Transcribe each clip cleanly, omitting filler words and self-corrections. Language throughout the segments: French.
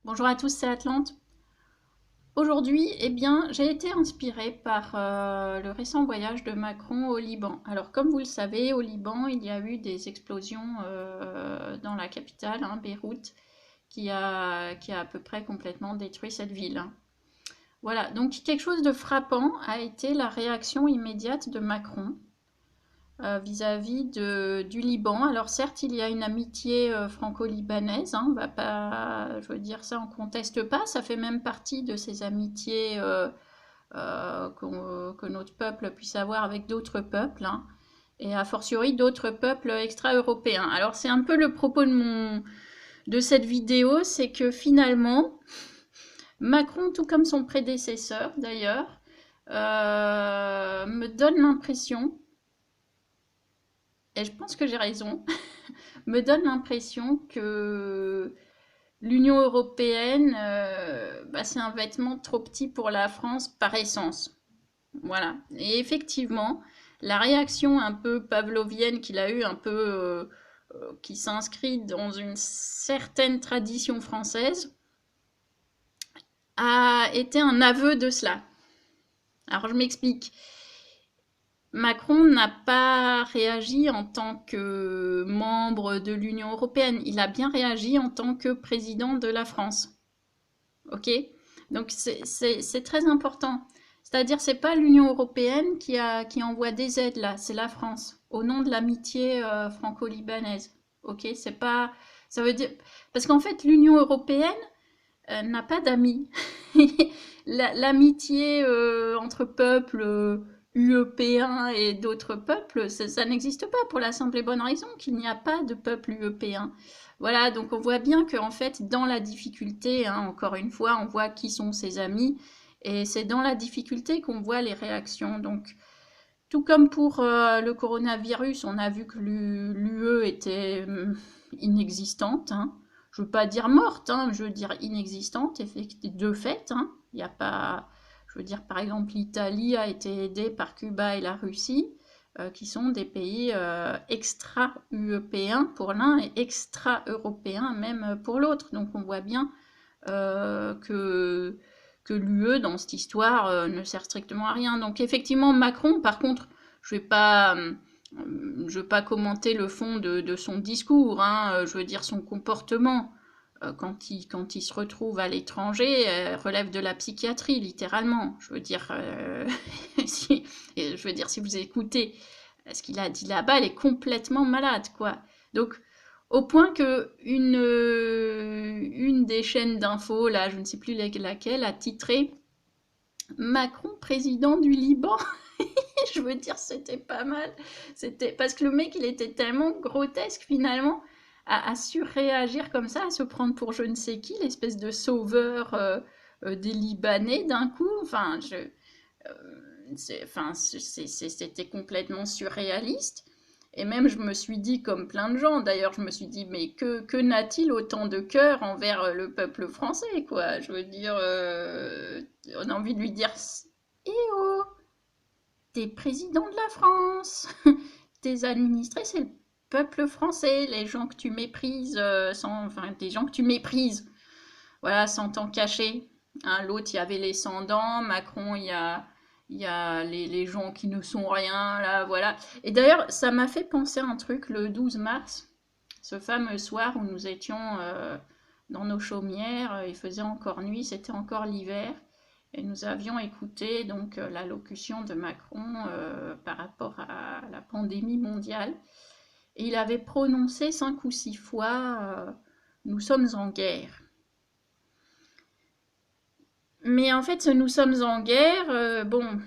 Bonjour à tous, c'est Atlante. Aujourd'hui, j'ai été inspirée par le récent voyage de Macron au Liban. Alors, comme vous le savez, au Liban, il y a eu des explosions dans la capitale, hein, Beyrouth, qui a à peu près complètement détruit cette ville, hein. Voilà, donc quelque chose de frappant a été la réaction immédiate de Macron vis-à-vis du Liban. Alors certes, il y a une amitié franco-libanaise, hein, on va pas, je veux dire ça, on conteste pas, ça fait même partie de ces amitiés que notre peuple puisse avoir avec d'autres peuples, hein, et a fortiori d'autres peuples extra-européens. Alors c'est un peu le propos de cette vidéo, c'est que finalement, Macron, tout comme son prédécesseur d'ailleurs, me donne l'impression, et je pense que j'ai raison, me donne l'impression que l'Union européenne, c'est un vêtement trop petit pour la France par essence. Voilà. Et effectivement, la réaction un peu pavlovienne qu'il a eue, un peu qui s'inscrit dans une certaine tradition française, a été un aveu de cela. Alors je m'explique. Macron n'a pas réagi en tant que membre de l'Union européenne, il a bien réagi en tant que président de la France. Ok. Donc c'est très important. C'est-à-dire c'est pas l'Union européenne qui envoie des aides là, c'est la France, au nom de l'amitié franco-libanaise. Ok. C'est pas... Ça veut dire... Parce qu'en fait l'Union européenne n'a pas d'amis. L'amitié entre peuples UEP1 et d'autres peuples, ça n'existe pas pour la simple et bonne raison qu'il n'y a pas de peuple UEP1. Voilà, donc on voit bien qu'en fait, dans la difficulté, hein, encore une fois, on voit qui sont ses amis, et c'est dans la difficulté qu'on voit les réactions. Donc, tout comme pour le coronavirus, on a vu que l'UE était inexistante, hein. Je ne veux pas dire morte, hein, je veux dire inexistante, de fait, hein. Il n'y a pas... Je veux dire, par exemple, l'Italie a été aidée par Cuba et la Russie, qui sont des pays extra-européens pour l'un et extra-européens même pour l'autre. Donc on voit bien euh, que que l'UE dans cette histoire ne sert strictement à rien. Donc effectivement, Macron, par contre, je vais pas, je vais pas commenter le fond de son discours, hein, je veux dire son comportement quand il se retrouve à l'étranger relève de la psychiatrie littéralement. Je veux dire, si, je veux dire si vous écoutez ce qu'il a dit là-bas, elle est complètement malade, quoi. Donc au point que une des chaînes d'infos, là, je ne sais plus laquelle, a titré Macron président du Liban. Je veux dire, c'était pas mal. C'était parce que le mec, il était tellement grotesque finalement à surréagir comme ça, à se prendre pour je ne sais qui, l'espèce de sauveur des Libanais d'un coup. C'était complètement surréaliste. Et même, je me suis dit, comme plein de gens, d'ailleurs, je me suis dit, mais que n'a-t-il autant de cœur envers le peuple français, quoi? Je veux dire, on a envie de lui dire, eh oh, t'es président de la France, tes administrés, c'est le peuple français, les gens que tu méprises, des gens que tu méprises, voilà, sans t'en cacher. Hein, l'autre, il y avait les sans-dents, Macron, il y a les gens qui ne sont rien, là, voilà. Et d'ailleurs, ça m'a fait penser à un truc le 12 mars, ce fameux soir où nous étions dans nos chaumières, il faisait encore nuit, c'était encore l'hiver, et nous avions écouté donc l'allocution de Macron par rapport à la pandémie mondiale. Et il avait prononcé 5 ou 6 fois nous sommes en guerre. Mais en fait, ce nous sommes en guerre, bon,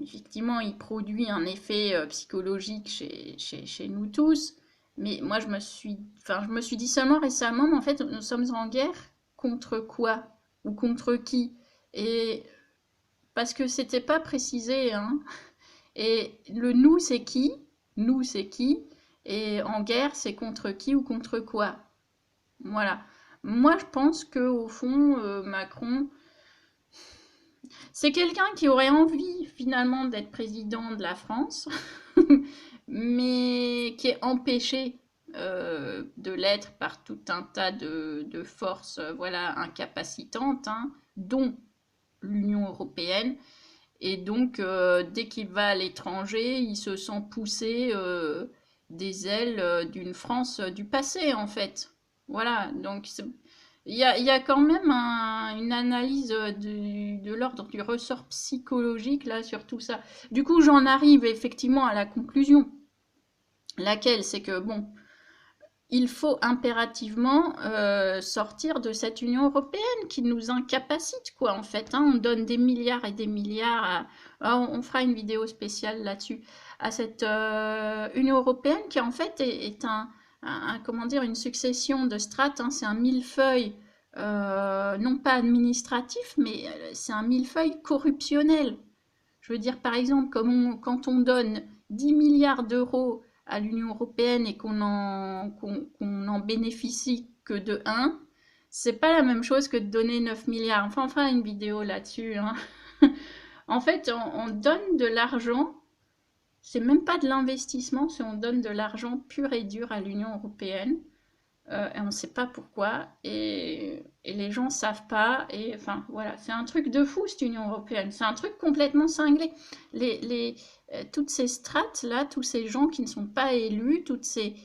effectivement, il produit un effet psychologique chez nous tous. Mais moi, je me suis dit seulement récemment, mais en fait, nous sommes en guerre contre quoi? Ou contre qui? Et parce que c'était pas précisé, hein. Et le nous, c'est qui? Nous, c'est qui? Et en guerre, c'est contre qui ou contre quoi? Voilà. Moi, je pense que au fond, Macron, c'est quelqu'un qui aurait envie finalement d'être président de la France, mais qui est empêché de l'être par tout un tas de forces voilà, incapacitantes, hein, dont l'Union européenne. Et donc, dès qu'il va à l'étranger, il se sent pousser des ailes d'une France du passé, en fait. Voilà, donc il y a quand même une analyse de l'ordre du ressort psychologique là sur tout ça. Du coup, j'en arrive effectivement à la conclusion, laquelle c'est que, bon, il faut impérativement sortir de cette Union européenne qui nous incapacite, quoi, en fait. Hein. On donne des milliards et des milliards on fera une vidéo spéciale là-dessus, à cette Union européenne qui, en fait, est comment dire, une succession de strates. Hein. C'est un millefeuille, non pas administratif, mais c'est un millefeuille corruptionnel. Je veux dire, par exemple, quand on donne 10 milliards d'euros à l'Union européenne et qu'on en bénéficie que de 1, c'est pas la même chose que de donner 9 milliards. Enfin, on fera une vidéo là-dessus. Hein. En fait, on donne de l'argent, c'est même pas de l'investissement, c'est on donne de l'argent pur et dur à l'Union européenne. Et on ne sait pas pourquoi, et les gens ne savent pas, et enfin voilà, c'est un truc de fou cette Union Européenne, c'est un truc complètement cinglé. Toutes ces strates là, tous ces gens qui ne sont pas élus, toutes ces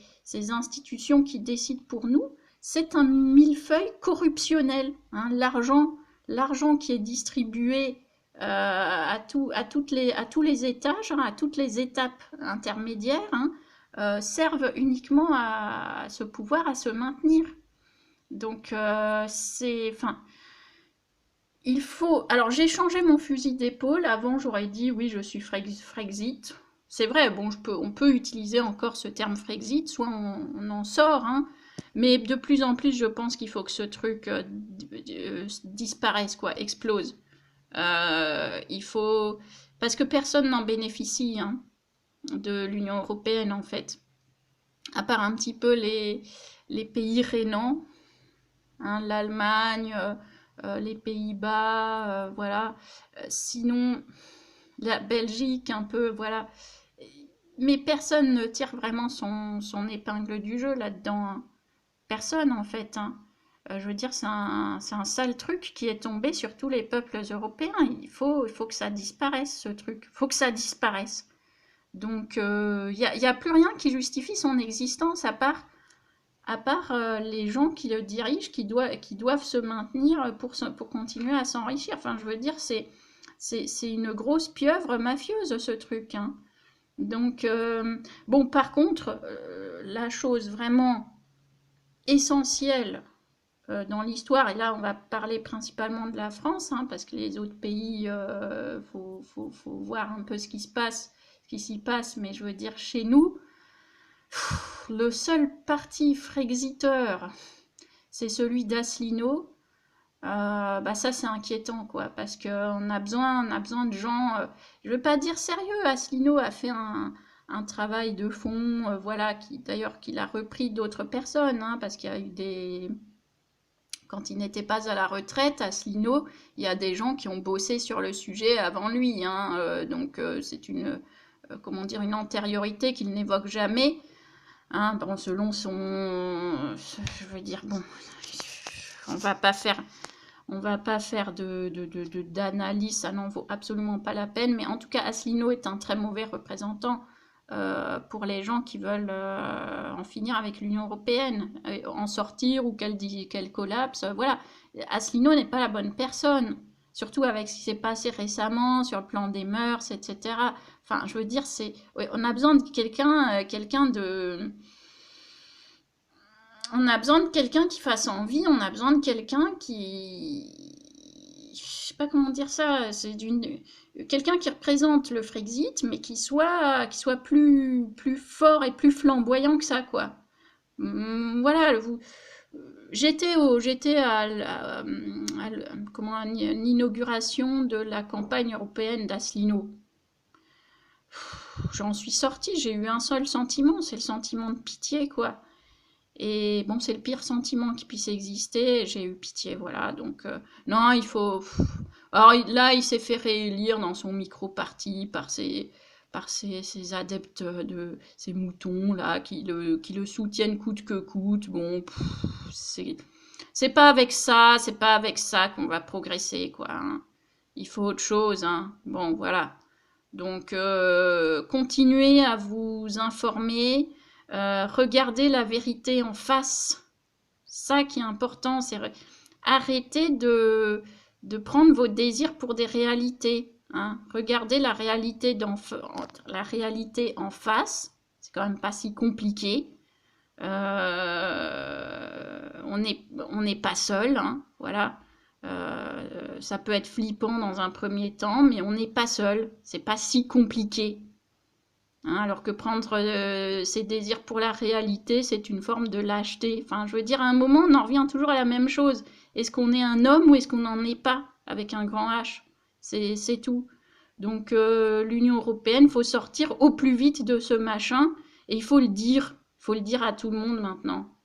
institutions qui décident pour nous, c'est un millefeuille corruptionnel. Hein. L'argent qui est distribué à tous les étages, hein, à toutes les étapes intermédiaires, hein, servent uniquement à ce pouvoir, à se maintenir. Donc, enfin, il faut... Alors, j'ai changé mon fusil d'épaule. Avant, j'aurais dit, oui, je suis Frexit. C'est vrai, bon, on peut utiliser encore ce terme Frexit, soit on en sort, hein, mais de plus en plus, je pense qu'il faut que ce truc disparaisse, quoi, explose. Il faut... Parce que personne n'en bénéficie, hein, de l'Union européenne, en fait. À part un petit peu les pays rhénans, hein, l'Allemagne, les Pays-Bas, voilà. Sinon, la Belgique, un peu, voilà. Mais personne ne tire vraiment son épingle du jeu là-dedans. Hein. Personne, en fait. Hein. Je veux dire, c'est un sale truc qui est tombé sur tous les peuples européens. Il faut que ça disparaisse, ce truc. Il faut que ça disparaisse. Donc, il n'y a plus rien qui justifie son existence à part les gens qui le dirigent, qui doivent se maintenir pour continuer à s'enrichir. Enfin, je veux dire, c'est une grosse pieuvre mafieuse, ce truc. Hein. Donc, bon, par contre, la chose vraiment essentielle dans l'histoire, et là, on va parler principalement de la France, hein, parce que les autres pays, faut voir un peu ce qui s'y passe, mais je veux dire, chez nous, le seul parti frexiteur, c'est celui d'Asselineau. Bah ça c'est inquiétant quoi, parce qu'on a besoin de gens, je veux pas dire sérieux. Asselineau a fait un travail de fond, voilà, d'ailleurs qu'il a repris d'autres personnes, hein, parce qu'il y a eu des... Quand il n'était pas à la retraite, Asselineau, il y a des gens qui ont bossé sur le sujet avant lui, hein, donc c'est comment dire, une antériorité qu'il n'évoque jamais. Hein, bon, selon son... Je veux dire, bon, on va pas faire d'analyse, ça n'en vaut absolument pas la peine, mais en tout cas, Asselineau est un très mauvais représentant pour les gens qui veulent en finir avec l'Union européenne, en sortir ou qu'elle collapse. Voilà, Asselineau n'est pas la bonne personne, surtout avec ce qui s'est passé récemment sur le plan des mœurs, etc. Enfin, je veux dire, ouais, on a besoin de on a besoin de quelqu'un qui fasse envie, on a besoin de quelqu'un qui... Je sais pas comment dire ça, quelqu'un qui représente le Frexit, mais qui soit plus fort et plus flamboyant que ça, quoi. Voilà, j'étais à l'inauguration de la campagne européenne d'Asselineau. J'en suis sortie, j'ai eu un seul sentiment, c'est le sentiment de pitié, quoi. Et bon, c'est le pire sentiment qui puisse exister, j'ai eu pitié, voilà. Donc, non, il faut... Alors là, il s'est fait réélire dans son micro-parti par par ses adeptes de ces moutons là qui le soutiennent coûte que coûte. Bon, c'est pas avec ça, qu'on va progresser, quoi, hein. Il faut autre chose, hein. Bon, voilà. Donc, continuez à vous informer, regardez la vérité en face. Ça qui est important, c'est arrêter de prendre vos désirs pour des réalités, hein. Regardez la réalité en face. C'est quand même pas si compliqué. On n'est pas seul, hein, voilà. Ça peut être flippant dans un premier temps, mais on n'est pas seul. C'est pas si compliqué. Hein, alors que prendre ses désirs pour la réalité, c'est une forme de lâcheté. Enfin, je veux dire, à un moment, on en revient toujours à la même chose. Est-ce qu'on est un homme ou est-ce qu'on n'en est pas, avec un grand H? C'est tout. Donc, l'Union européenne, il faut sortir au plus vite de ce machin, et il faut le dire. Il faut le dire à tout le monde maintenant.